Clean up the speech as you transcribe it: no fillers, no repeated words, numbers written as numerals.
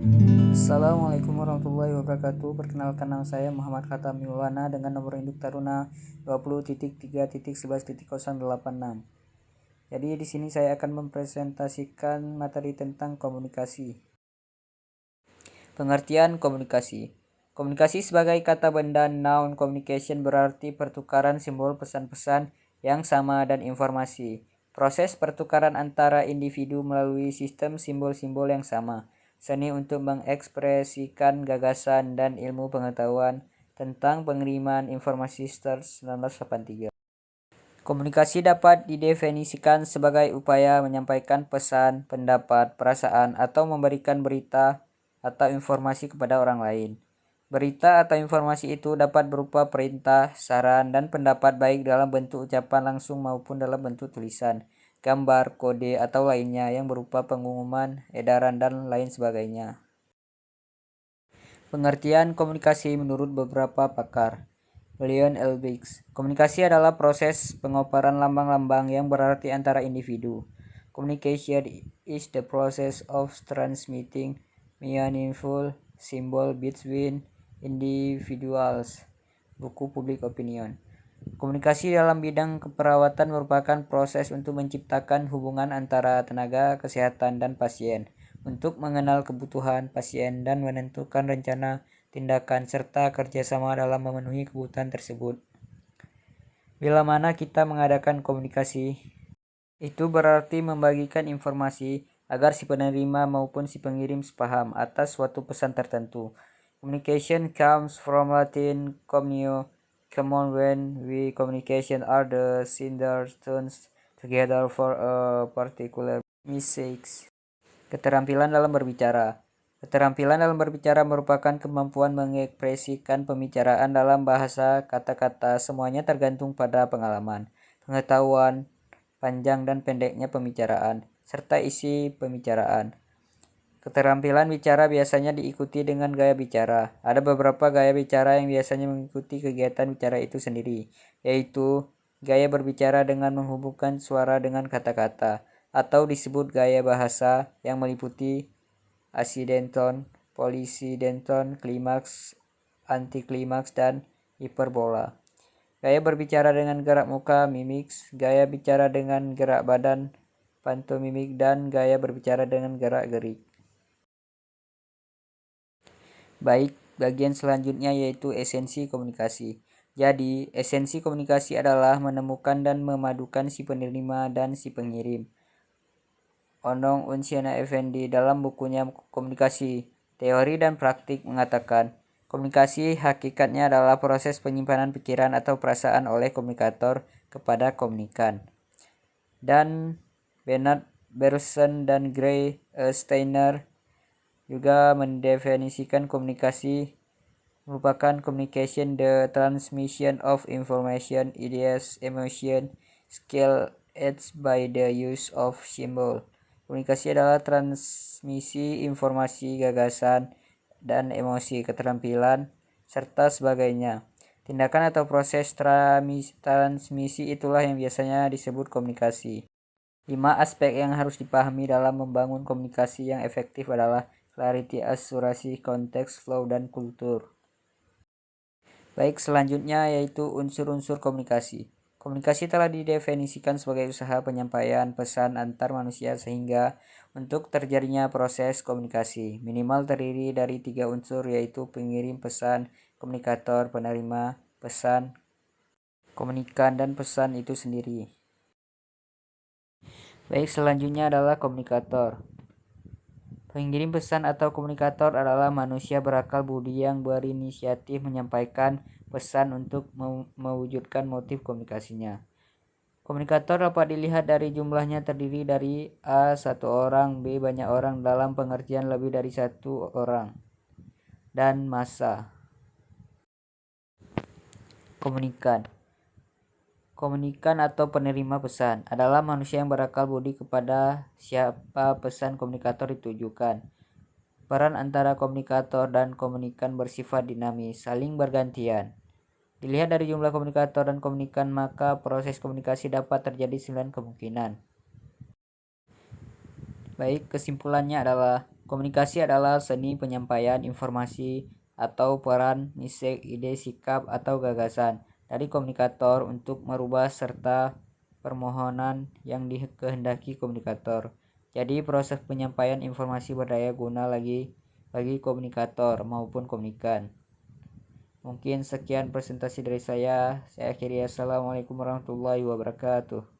Assalamualaikum warahmatullahi wabarakatuh. Perkenalkan, nama saya Muhammad Khatam Maulana dengan nomor induk Taruna 20.3.11.086. Jadi di sini saya akan mempresentasikan materi tentang komunikasi. Pengertian komunikasi. Komunikasi sebagai kata benda noun communication berarti pertukaran simbol pesan-pesan yang sama dan informasi. Proses pertukaran antara individu melalui sistem simbol-simbol yang sama. Seni untuk mengekspresikan gagasan dan ilmu pengetahuan tentang pengiriman informasi start 1983. Komunikasi dapat didefinisikan sebagai upaya menyampaikan pesan, pendapat, perasaan, atau memberikan berita atau informasi kepada orang lain. Berita atau informasi itu dapat berupa perintah, saran, dan pendapat baik dalam bentuk ucapan langsung maupun dalam bentuk tulisan, gambar, kode, atau lainnya yang berupa pengumuman, edaran, dan lain sebagainya. Pengertian komunikasi menurut beberapa pakar. Leon L. Biggs. Komunikasi adalah proses pengoparan lambang-lambang yang berarti antara individu. Communication is the process of transmitting meaningful symbol between individuals. Buku Public Opinion. Komunikasi dalam bidang keperawatan merupakan proses untuk menciptakan hubungan antara tenaga kesehatan dan pasien, untuk mengenal kebutuhan pasien dan menentukan rencana tindakan serta kerjasama dalam memenuhi kebutuhan tersebut. Bila mana kita mengadakan komunikasi, itu berarti membagikan informasi agar si penerima maupun si pengirim sepaham atas suatu pesan tertentu. Communication comes from Latin communio, common when we communication are the senders turns together for a particular message. Keterampilan dalam berbicara. Keterampilan dalam berbicara merupakan kemampuan mengekspresikan pembicaraan dalam bahasa kata-kata. Semuanya tergantung pada pengalaman, pengetahuan, panjang dan pendeknya pembicaraan, serta isi pembicaraan. Keterampilan bicara biasanya diikuti dengan gaya bicara. Ada beberapa gaya bicara yang biasanya mengikuti kegiatan bicara itu sendiri, yaitu gaya berbicara dengan menghubungkan suara dengan kata-kata, atau disebut gaya bahasa, yang meliputi asidenton, polisidenton, klimaks, antiklimaks, dan hiperbola. Gaya berbicara dengan gerak muka, mimiks, gaya bicara dengan gerak badan, pantomimik, dan gaya berbicara dengan gerak-gerik. Baik, bagian selanjutnya yaitu esensi komunikasi. Jadi, esensi komunikasi adalah menemukan dan memadukan si penerima dan si pengirim. Onong Unsiana Effendi dalam bukunya Komunikasi, Teori dan Praktik mengatakan, komunikasi hakikatnya adalah proses penyimpanan pikiran atau perasaan oleh komunikator kepada komunikan. Dan Bernard Bergson dan Gray Steiner juga mendefinisikan komunikasi merupakan communication, the transmission of information, ideas, emotion, skill aids by the use of symbol. Komunikasi adalah transmisi informasi, gagasan, dan emosi, keterampilan, serta sebagainya. Tindakan atau proses transmisi itulah yang biasanya disebut komunikasi. 5 aspek yang harus dipahami dalam membangun komunikasi yang efektif adalah clarity, asurasi, konteks, flow, dan kultur. Baik, selanjutnya yaitu unsur-unsur komunikasi. Komunikasi telah didefinisikan sebagai usaha penyampaian pesan antar manusia sehingga untuk terjadinya proses komunikasi minimal terdiri dari 3 unsur, yaitu pengirim pesan, komunikator, penerima pesan, komunikan, dan pesan itu sendiri. Baik, selanjutnya adalah komunikator. Pengirim pesan atau komunikator adalah manusia berakal budi yang berinisiatif menyampaikan pesan untuk mewujudkan motif komunikasinya. Komunikator dapat dilihat dari jumlahnya terdiri dari A. Satu orang, B. Banyak orang dalam pengertian lebih dari satu orang, dan massa. Komunikan atau penerima pesan adalah manusia yang berakal budi kepada siapa pesan komunikator ditujukan. Peran antara komunikator dan komunikan bersifat dinamis, saling bergantian. Dilihat dari jumlah komunikator dan komunikan, maka proses komunikasi dapat terjadi 9 kemungkinan. Baik, kesimpulannya adalah Komunikasi adalah seni penyampaian informasi atau peran, misi, ide, sikap, atau gagasan dari komunikator untuk merubah serta permohonan yang dikehendaki komunikator. Jadi proses penyampaian informasi berdaya guna bagi komunikator maupun komunikan. Mungkin sekian presentasi dari saya. Saya akhiri. Assalamualaikum warahmatullahi wabarakatuh.